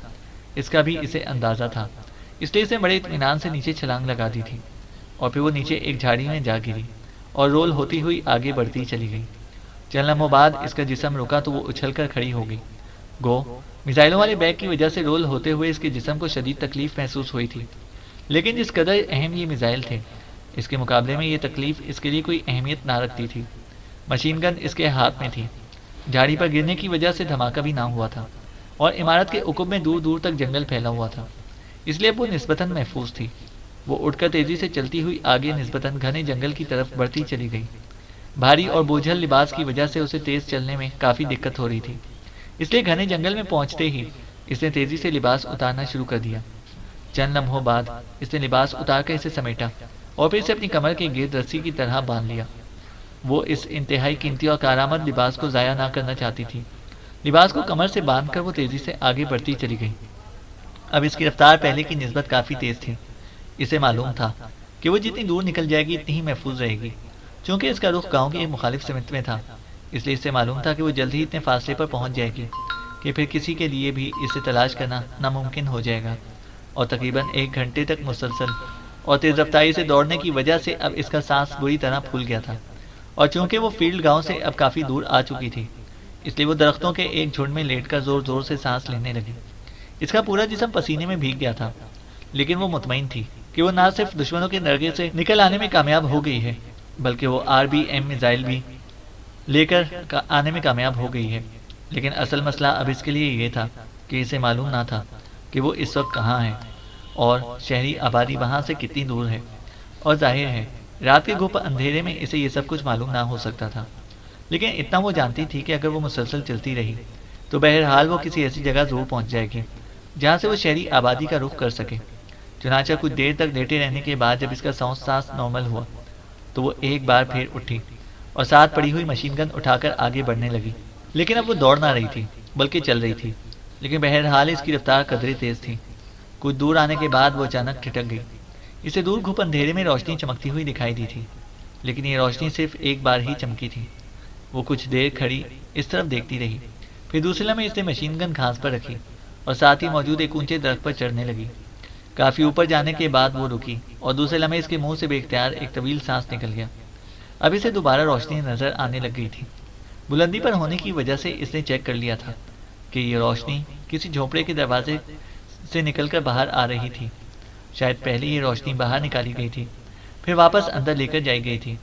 اس کا بھی اسے اندازہ تھا، اس لیے اسے بڑے اطمینان سے نیچے چھلانگ لگا دی تھی، اور پھر وہ نیچے ایک جھاڑی میں جا گری اور رول ہوتی ہوئی آگے بڑھتی چلی گئی۔ چند لمحوں بعد اس کا جسم رکا تو وہ اچھل کر کھڑی ہو گئی۔ گو میزائلوں والے بیگ کی وجہ سے رول ہوتے ہوئے اس کے جسم کو شدید تکلیف محسوس ہوئی تھی، لیکن جس قدر اہم یہ میزائل تھے، اس کے مقابلے میں یہ تکلیف اس کے لیے کوئی اہمیت نہ رکھتی تھی۔ مشین گن اس کے ہاتھ میں تھی، جھاڑی پر گرنے کی وجہ سے دھماکہ بھی نہ ہوا تھا، اور عمارت کے عقب میں دور دور تک جنگل پھیلا ہوا تھا، اس لیے وہ نسبتاً محفوظ تھی۔ وہ اٹھ کر تیزی سے چلتی ہوئی آگے نسبتاً گھنے جنگل کی طرف بڑھتی چلی گئی۔ بھاری اور بوجھل لباس کی وجہ سے اسے تیز چلنے میں کافی دقت ہو رہی تھی، اس لیے گھنے جنگل میں پہنچتے ہی اس نے تیزی سے لباس اتارنا شروع کر دیا۔ چند لمحوں بعد اس نے لباس اتار کر اسے سمیٹا اور پھر اسے اپنی کمر کے گرد رسی کی طرح باندھ لیا۔ وہ اس انتہائی قیمتی اور کارآمد لباس کو ضائع نہ کرنا چاہتی تھی۔ لباس کو کمر سے باندھ کر وہ تیزی سے آگے بڑھتی چلی گئی۔ اب اس کی رفتار پہلے کی نسبت کافی تیز تھی۔ اسے معلوم تھا کہ وہ جتنی دور نکل جائے گی اتنی ہی محفوظ رہے گی۔ چونکہ اس کا رخ گاؤں کی ایک مخالف سمت میں تھا، اس لیے اسے معلوم تھا کہ وہ جلد ہی اتنے فاصلے پر پہنچ جائے گی کہ پھر کسی کے لیے بھی اسے تلاش کرنا ناممکن ہو جائے گا، اور تقریباً 1 گھنٹے تک مسلسل اور تیز رفتاری سے دوڑنے کی وجہ سے اب اس کا سانس بری طرح پھول گیا تھا، اور چونکہ وہ فیلڈ گاؤں سے اب کافی دور آ چکی تھی، اس لیے وہ درختوں کے ایک جھنڈ میں لیٹ کر زور زور سے سانس لینے لگی۔ اس کا پورا جسم پسینے میں بھیگ گیا تھا، لیکن وہ مطمئن تھی کہ وہ نہ صرف دشمنوں کے نرغے سے نکل آنے میں کامیاب ہو گئی ہے، بلکہ وہ RBM میزائل بھی لے کر آنے میں کامیاب ہو گئی ہے۔ لیکن اصل مسئلہ اب اس کے لیے یہ تھا کہ اسے معلوم نہ تھا کہ وہ اس وقت کہاں ہے اور شہری آبادی وہاں سے کتنی دور ہے، اور ظاہر ہے رات کے گھپ اندھیرے میں اسے یہ سب کچھ معلوم نہ ہو سکتا تھا۔ لیکن اتنا وہ جانتی تھی کہ اگر وہ مسلسل چلتی رہی تو بہرحال وہ کسی ایسی جگہ ضرور پہنچ جائے گی جہاں سے وہ شہری آبادی کا رخ کر سکے۔ چنانچہ کچھ دیر تک لیٹے رہنے کے بعد جب اس کا سانس نارمل ہوا تو وہ ایک بار پھر اٹھی اور ساتھ پڑی ہوئی مشین گن اٹھا کر آگے بڑھنے لگی۔ لیکن اب وہ دوڑ نہ رہی تھی بلکہ چل رہی تھی، لیکن بہرحال اس کی رفتار قدرے تیز تھی۔ کچھ دور آنے کے بعد وہ اچانک ٹھٹک گئی۔ اسے دور گھپ اندھیرے میں روشنی چمکتی ہوئی دکھائی دی تھی، لیکن یہ روشنی صرف ایک بار ہی چمکی تھی۔ وہ کچھ دیر کھڑی اس طرف دیکھتی رہی، پھر دوسرے لمحے اس نے مشین گن گھاس پر رکھی اور ساتھ ہی موجود ایک اونچے درخت پر چڑھنے لگی۔ کافی اوپر جانے کے بعد وہ رکی اور دوسرے لمحے اس کے منہ سے بے اختیار ایک طویل سانس نکل گیا۔ اب اسے دوبارہ روشنی نظر آنے لگ گئی تھی۔ بلندی پر ہونے کی وجہ سے اس نے چیک کر لیا تھا کہ یہ روشنی کسی جھونپڑے کے دروازے سے نکل کر باہر آ رہی تھی۔ شاید پہلے یہ روشنی باہر نکالی گئی تھی، پھر واپس اندر لے کر جائی گئی تھی،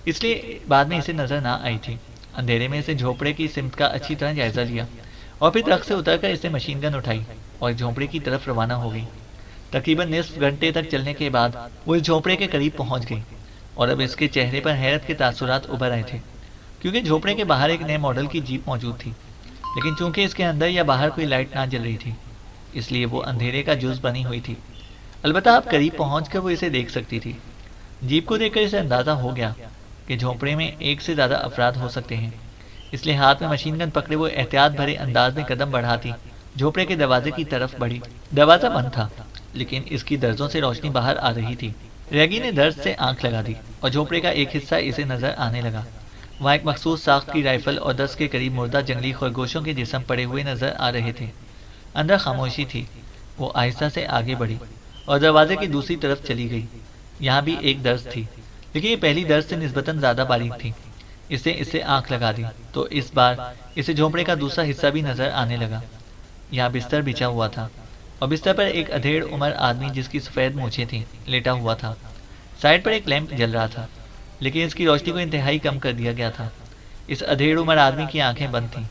اس لیے بعد میں اسے نظر نہ آئی تھی۔ اندھیرے میں اسے جھونپڑے کی سمت کا اچھی طرح جائزہ لیا اور پھر درخت سے اتر کر اس نے مشین گن اٹھائی اور جھونپڑے کی طرف روانہ ہو گئی۔ تقریباً نصف گھنٹے تک چلنے کے بعد وہ اس جھونپڑے کے قریب پہنچ گئی اور اب اس کے چہرے پر حیرت کے تاثرات ابھر آئے تھے، کیونکہ جھونپڑے کے باہر ایک نئے ماڈل کی جیپ موجود تھی، لیکن چونکہ اس کے اندر یا باہر کوئی لائٹ نہ جل رہی تھی، اس لیے وہ اندھیرے کا جز بنی ہوئی تھی۔ البتہ اب قریب پہنچ کر وہ اسے دیکھ سکتی تھی۔ جیپ کو دیکھ کر اسے اندازہ ہو گیا کہ جھونپڑے میں ایک سے زیادہ افراد ہو سکتے ہیں، اس لیے ہاتھ میں مشین گن پکڑے وہ احتیاط بھرے انداز میں قدم بڑھاتی جھونپڑے کے دروازے کی طرف بڑھی۔ دروازہ بند تھا، لیکن اس کی درزوں سے روشنی باہر آ رہی تھی۔ ریگی نے درد سے آنکھ لگا دی اور جھونپڑے کا ایک حصہ اسے نظر آنے لگا۔ وہاں ایک مخصوص ساخت کی رائفل اور 10 کے قریب مردہ جنگلی خرگوشوں کے جسم پڑے ہوئے نظر آ رہے تھے۔ اندر خاموشی تھی۔ وہ آہستہ سے آگے بڑھی اور دروازے کی دوسری طرف چلی گئی۔ یہاں بھی ایک درز تھی، لیکن یہ پہلی درز سے نسبتاً زیادہ باریک تھی۔ اس سے آنکھ لگا دی تو اس بار اسے جھونپڑے کا دوسرا حصہ بھی نظر آنے لگا۔ یہاں بستر بچھا ہوا تھا اور بستر پر ایک ادھیڑ عمر آدمی جس کی سفید مونچھیں تھیں لیٹا ہوا تھا۔ سائڈ پر ایک لیمپ جل رہا تھا، لیکن اس کی روشنی کو انتہائی کم کر دیا گیا تھا۔ اس ادھیڑ عمر آدمی کی آنکھیں بند تھیں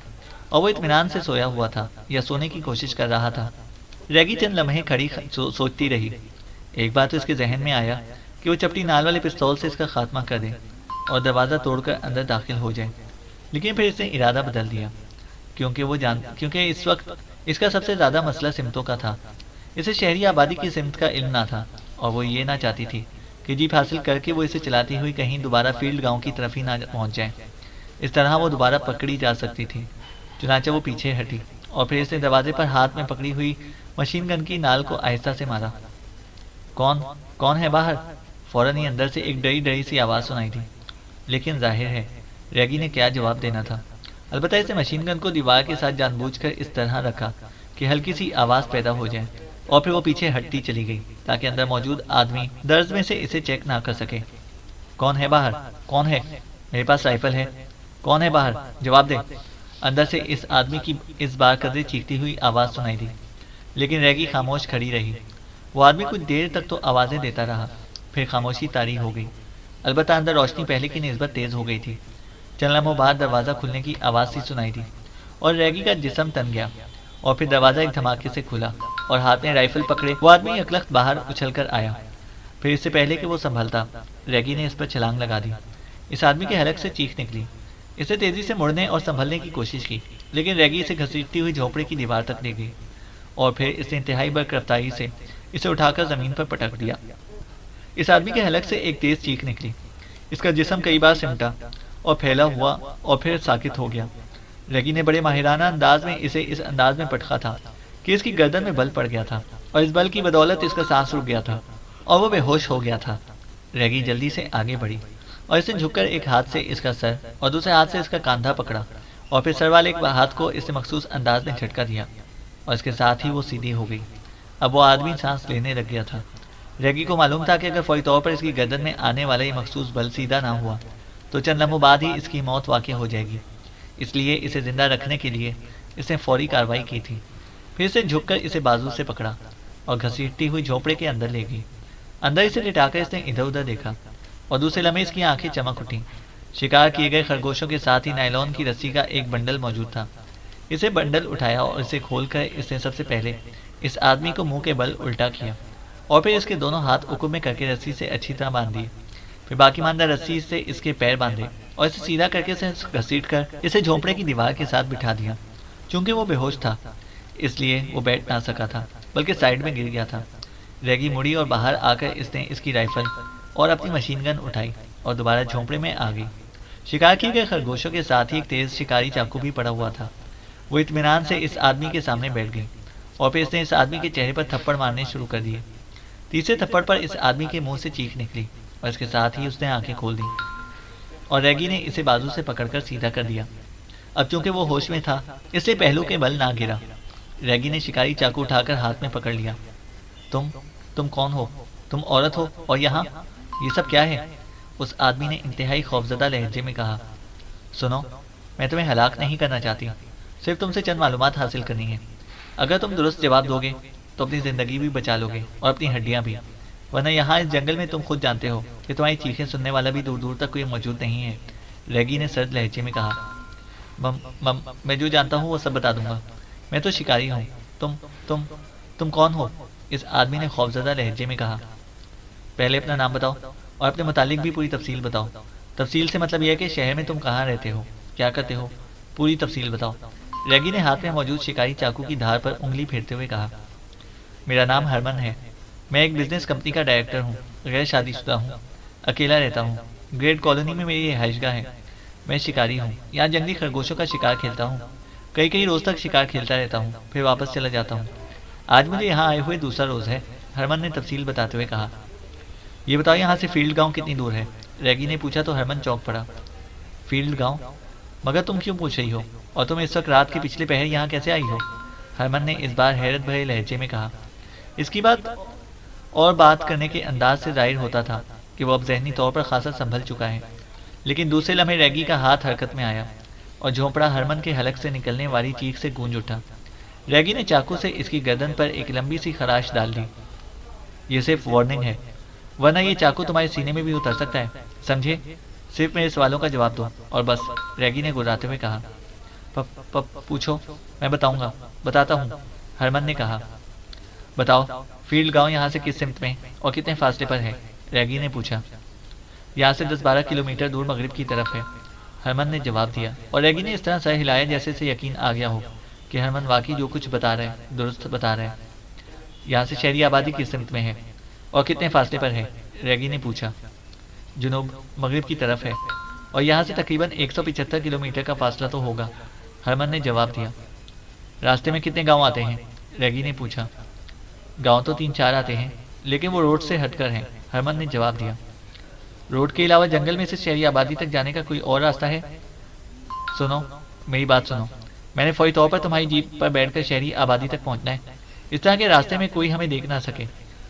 اور وہ اطمینان سے سویا ہوا تھا یا سونے کی کوشش کر رہا تھا۔ ریگی چند لمحے کھڑی سوچتی رہی۔ ایک بار تو اس کے ذہن میں آیا کہ وہ چپٹی نال والے پستول سے اس کا خاتمہ کر دے اور دروازہ توڑ کر اندر داخل ہو جائے، لیکن پھر اس نے ارادہ بدل دیا، کیونکہ اس وقت اس کا سب سے زیادہ مسئلہ سمتوں کا تھا۔ اسے شہری آبادی کی سمت کا علم نہ تھا اور وہ یہ نہ چاہتی تھی کہ جیپ حاصل کر کے وہ اسے چلاتی ہوئی کہیں دوبارہ فیلڈ گاؤں کی طرف ہی نہ پہنچ جائے۔ اس طرح وہ دوبارہ پکڑی جا سکتی تھی۔ چنانچہ وہ پیچھے ہٹی اور پھر اس نے دروازے پر ہاتھ میں پکڑی ہوئی مشین گن کی نال کو آہستہ سے مارا۔ کون ہے باہر؟ فوراً ہی اندر سے ایک ڈری ڈری سی آواز سنائی دی، لیکن ظاہر ہے ریگی نے کیا جواب دینا تھا۔ البتہ اس نے مشین گن کو دیوار کے ساتھ جان بوجھ کر اس طرح رکھا کہ ہلکی سی آواز پیدا ہو جائے، اور پھر وہ پیچھے ہٹتی چلی گئی تاکہ اندر موجود آدمی درز میں سے اسے چیک نہ کر سکے۔ کون ہے باہر؟ کون ہے؟ میرے پاس رائفل ہے۔ کون ہے باہر؟ جواب دے۔ اندر سے اس آدمی کی اس بار قدرے چیختی ہوئی آواز سنائی دی، لیکن ریگی خاموش کھڑی رہی۔ وہ آدمی کچھ دیر تک تو آوازیں دیتا رہا، پھر خاموشی طاری ہو گئی۔ البتہ اندر روشنی پہلے کی نسبت تیز ہو گئی تھی۔ چند لمحوں بعد دروازہ کھلنے کی آواز سی سنائی دی اور ریگی کا جسم تن گیا، اور پھر دروازہ ایک دھماکے سے کھلا اور ہاتھ میں رائفل پکڑے وہ آدمی یکلخت باہر اچھل کر آیا۔ پھر اس سے پہلے کہ وہ سنبھلتا، ریگی نے اس پر چھلانگ لگا دی۔ اس آدمی کے حلق سے چیخ نکلی۔ اس نے تیزی سے مڑنے اور سنبھلنے کی کوشش کی، لیکن ریگی اسے گھسیٹتی ہوئی جھونپڑے کی دیوار تک لے گئی اور پھر اس نے انتہائی برق رفتاری سے اسے اٹھا کر زمین پر پٹک دیا۔ اس آدمی کے حلق سے ایک تیز چیخ نکلی۔ اس کا جسم کئی بار سمٹا اور پھیلا ہوا اور پھر ساکت ہو گیا۔ ریگی نے بڑے ماہرانہ انداز میں اسے اس انداز میں پٹکا تھا کہ اس کی گردن میں بل پڑ گیا تھا، اور اس بل کی بدولت اس کا سانس رک گیا تھا اور وہ بے ہوش ہو گیا تھا۔ ریگی جلدی سے آگے بڑھی اور اس نے جھک کر ایک ہاتھ سے اس کا سر اور دوسرے ہاتھ سے اس کا کاندھا پکڑا، اور پھر سر والے ایک ہاتھ کو اس نے مخصوص انداز میں جھٹکا دیا، اور اس کے ساتھ ہی وہ سیدھی ہو گئی۔ اب وہ آدمی سانس لینے لگ گیا تھا۔ ریگی کو معلوم تھا کہ اگر فوری طور پر اس کی گردن میں آنے والا یہ مخصوص بل سیدھا نہ ہوا تو چند لمحوں بعد ہی اس کی موت واقع ہو جائے گی، اس لیے اسے زندہ رکھنے کے لیے اس نے فوری کارروائی کی تھی۔ پھر اسے جھک کر اسے بازو سے پکڑا اور گھسیٹتی ہوئی جھونپڑے کے اندر لے گئی۔ اندر اسے لٹا کر اس نے ادھر ادھر دیکھا اور دوسرے لمحے اس کی آنکھیں چمک اٹھیں۔ شکار کیے گئے خرگوشوں کے ساتھ ہی نائلون کی رسی کا ایک بنڈل موجود تھا۔ اسے بنڈل اٹھایا اور اسے کھول کر اس نے سب سے پہلے اس آدمی کو منہ کے بل الٹا کیا، اور پھر اس کے دونوں ہاتھ عقب میں کر کے رسی سے اچھی طرح باندھ دیے۔ پھر باقی ماندہ رسی سے اس کے پیر باندھے اور اسے سیدھا کر کے اسے گھسیٹ کر اسے جھونپڑے کی دیوار کے ساتھ بٹھا دیا۔ چونکہ وہ بے ہوش تھا اس لیے وہ بیٹھ نہ سکا تھا، بلکہ سائڈ میں گر گیا تھا۔ ریگی مڑی اور باہر آ کر اس نے اس کی رائفل اور اپنی مشین گن اٹھائی اور دوبارہ جھونپڑے میں آ گئی۔ شکار کیے گئے خرگوشوں کے ساتھ ہی ایک تیز شکاری چاقو بھی پڑا ہوا تھا۔ وہ اطمینان سے اس آدمی کے سامنے بیٹھ گئی اور پھر اس نے اس آدمی کے چہرے پر تھپڑ مارنے شروع کر دیے۔ تیسرے تھپڑ پر اس آدمی کے منہ سے چیخ نکلی اور اس کے ساتھ ہی اس نے آنکھیں کھول دیں، اور ریگی نے اسے بازو سے پکڑ کر سیدھا کر دیا۔ اب چونکہ وہ ہوش میں تھا اس لیے پہلو کے بل نہ گرا۔ ریگی نے شکاری چاقو اٹھا کر ہاتھ میں پکڑ لیا۔ تم کون ہو؟ تم عورت ہو اور یہاں یہ سب کیا ہے؟ اس آدمی نے انتہائی خوفزدہ لہجے میں کہا۔ سنو، میں تمہیں ہلاک نہیں کرنا چاہتی، صرف تم سے چند معلومات حاصل کرنی ہے۔ اگر تم درست جواب دو گے تو اپنی زندگی بھی بچا لو گے اور اپنی ہڈیاں بھی، ورنہ یہاں اس جنگل میں تم خود جانتے ہو کہ تمہاری چیخیں سننے والا بھی دور دور تک کوئی موجود نہیں ہے۔ ریگی نے سرد لہجے میں کہا، میں جو جانتا ہوں وہ سب بتا دوں گا، میں تو شکاری ہوں۔ تم کون ہو؟ اس آدمی نے خوفزدہ لہجے میں کہا۔ پہلے اپنا نام بتاؤ اور اپنے متعلق بھی پوری تفصیل بتاؤ۔ تفصیل سے مطلب یہ ہے کہ شہر میں تم کہاں رہتے ہو، کیا کرتے ہو، پوری تفصیل بتاؤ۔ ریگی نے ہاتھ میں موجود شکاری چاقو کی دھار پر انگلی پھیرتے ہوئے کہا، میرا نام ہرمن ہے، میں ایک بزنس کمپنی کا ڈائریکٹر ہوں، غیر شادی شدہ ہوں، اکیلا رہتا ہوں، گریٹ کالونی میں میری رہائش گاہ ہے۔ میں شکاری ہوں، یہاں جنگلی خرگوشوں کا شکار کھیلتا ہوں، کئی روز تک شکار کھیلتا رہتا ہوں، پھر واپس چلا جاتا ہوں۔ آج مجھے یہاں آئے ہوئے دوسرا روز ہے، ہرمن نے تفصیل بتاتے ہوئے کہا۔ یہ بتاؤ یہاں سے فیلڈ گاؤں کتنی دور ہے؟ ریگی نے پوچھا تو ہرمن چونک پڑا۔ فیلڈ گاؤں؟ مگر تم کیوں پوچھ رہی ہو؟ اور تم اس وقت رات کے پچھلے پہر یہاں کیسے آئی ہو؟ ہرمن نے اس بار حیرت بھرے لہجے میں کہا۔ اس کی بات کرنے کے انداز سے ظاہر ہوتا تھا کہ وہ اب ذہنی طور پر خاصا سنبھل چکا ہے، لیکن دوسرے لمحے ریگی کا ہاتھ حرکت میں آیا اور جھونپڑا ہرمن کے حلق سے نکلنے والی چیخ سے گونج اٹھا۔ ریگی نے چاقو سے اس کی گردن پر ایک لمبی سی خراش ڈال دی۔ یہ صرف وارننگ ہے، ورنہ یہ چاقو تمہارے سینے میں بھی اتر سکتا ہے، سمجھے؟ صرف میرے سوالوں کا جواب دو اور بس، ریگی نے گراتے ہوئے کہا۔ پوچھو، میں بتاتا ہوں، ہرمن نے کہا۔ بتاؤ، فیلڈ گاؤں یہاں سے کس سمت میں اور کتنے فاصلے پر ہے؟ ریگی نے پوچھا۔ یہاں سے 10-12 کلومیٹر دور مغرب کی طرف ہے، ہرمن نے جواب دیا، اور ریگی نے اس طرح سر ہلایا جیسے سے یقین آ گیا ہو کہ ہرمن واقعی جو کچھ بتا رہا ہے درست بتا رہا ہے۔ یہاں سے شہری آبادی کس سمت میں ہے اور کتنے فاصلے پر ہے؟ ریگی نے پوچھا۔ جنوب مغرب کی طرف ہے اور یہاں سے تقریباً 175 کلومیٹر کا فاصلہ تو ہوگا، ہرمن نے جواب دیا۔ راستے میں کتنے گاؤں آتے ہیں؟ ریگی نے پوچھا۔ گاؤں تو 3-4 آتے ہیں، لیکن وہ روڈ سے ہٹ کر ہیں، ہرمن نے جواب دیا۔ روڈ کے علاوہ جنگل میں سے شہری آبادی تک جانے کا کوئی اور راستہ ہے؟ سنو، میری بات سنو، میں نے فوری طور پر تمہاری جیپ پر بیٹھ کر شہری آبادی تک پہنچنا ہے، اس طرح کے راستے میں کوئی ہمیں دیکھ نہ سکے،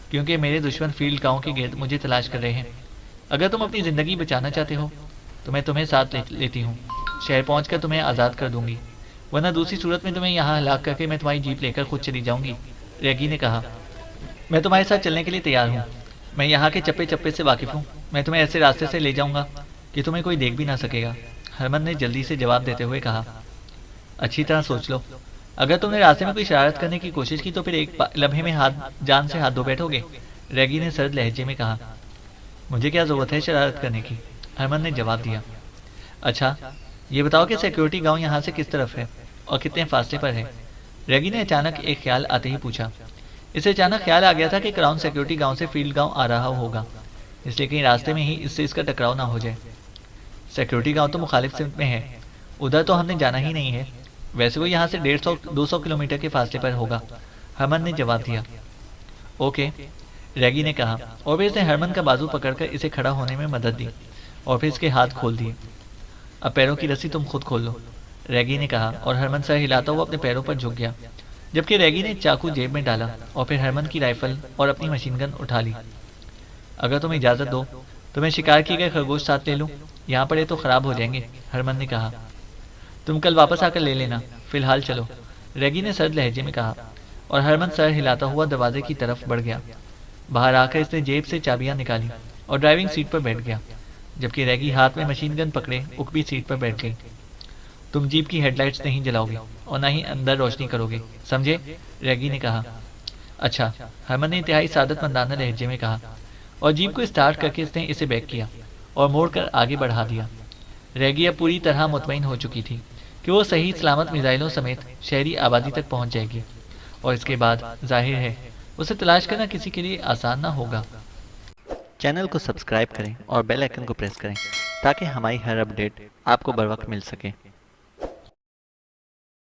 کیونکہ میرے دشمن فیلڈ گاؤں کے گرد مجھے تلاش کر رہے ہیں۔ اگر تم اپنی زندگی بچانا چاہتے ہو تو میں تمہیں ساتھ لیتی ہوں، شہر پہنچ کر تمہیں آزاد کر دوں گی، ورنہ دوسری صورت میں تمہیں یہاں ہلاک کر کے میں تمہاری جیپ لے کر خود چلی جاؤں گی۔ ریگی نے کہا۔ میں تمہارے ساتھ چلنے کے لیے تیار ہوں، میں یہاں کے چپے چپے سے واقف ہوں، میں تمہیں ایسے راستے سے لے جاؤں گا کہ تمہیں کوئی دیکھ بھی نہ سکے گا، ہرمن نے جلدی سے جواب دیتے ہوئے کہا۔ اچھی طرح سوچ لو، اگر تم نے راستے میں کوئی شرارت کرنے کی کوشش کی تو پھر ایک لمحے میں جان سے ہاتھ دھو بیٹھو گے، ریگی نے سرد لہجے میں کہا۔ مجھے کیا ضرورت ہے شرارت کرنے کی؟ ہرمن نے جواب دیا۔ اچھا، یہ بتاؤ کہ سیکیورٹی گاؤں یہاں سے کس طرف ہے اور کتنے فاصلے پر ہے؟ ریگی نے اچانک ایک خیال آتے ہی پوچھا۔ اسے اچانک خیال آ گیا تھا کہ کراؤن سیکیورٹی گاؤں سے فیلڈ گاؤں آ رہا ہوگا، اس لیے کہیں راستے میں ہی اس سے اس کا ٹکراؤ نہ ہو جائے۔ سیکیورٹی گاؤں تو مخالف سمت میں ہے، ادھر تو ہم نے جانا ہی نہیں ہے، ویسے وہ یہاں سے 150-200 کلومیٹر کے فاصلے پر ہوگا، ہرمن نے جواب دیا۔ اوکے، ریگی نے کہا، اور پھر اس نے ہرمن کا بازو پکڑ کر اسے کھڑا ہونے میں مدد دی اور پھر اس کے ہاتھ کھول دیے۔ اب پیروں کی رسی تم خود کھول لو، ریگی نے کہا، اور ہرمن سر ہلاتا ہوا اپنے پیروں پر جھک گیا، جبکہ ریگی نے چاقو جیب میں ڈالا اور پھر ہرمن کی رائفل اور اپنی مشین گن اٹھا لی۔ اگر تم اجازت دو تو میں شکار کیے گئے خرگوش ساتھ لے لوں، یہاں پڑے تو خراب ہو جائیں گے، ہرمن نے کہا۔ تم کل واپس آ کر لے لینا، فی الحال چلو، ریگی نے سرد لہجے میں کہا، اور ہرمن سر ہلاتا ہوا دروازے کی طرف بڑھ گیا۔ باہر آ کر اس نے جیب سے چابیاں نکالی اور ڈرائیونگ سیٹ پر بیٹھ گیا، جبکہ ریگی ہاتھ میں مشین گن پکڑے اوپری سیٹ پر بیٹھ گئی۔ تم جیپ کی ہیڈ لائٹس نہیں جلاؤ گے اور نہ ہی اندر روشنی کرو گے، سمجھے؟ ریگی نے کہا۔ اچھا، ہرمن نے انتہائی سعادت مندانہ لہجے میں کہا، اور جیپ کو اسٹارٹ کر کے اس نے اسے بیک کیا اور موڑ کر آگے بڑھا دیا۔ ریگی اب پوری طرح مطمئن ہو چکی تھی کہ وہ صحیح سلامت میزائلوں سمیت شہری آبادی تک پہنچ جائے گی، اور اس کے بعد ظاہر ہے اسے تلاش کرنا کسی کے لیے آسان نہ ہوگا۔ چینل کو سبسکرائب کریں اور بیل آئیکن کو پریس کریں تاکہ ہماری ہر اپڈیٹ آپ کو بر وقت مل سکے۔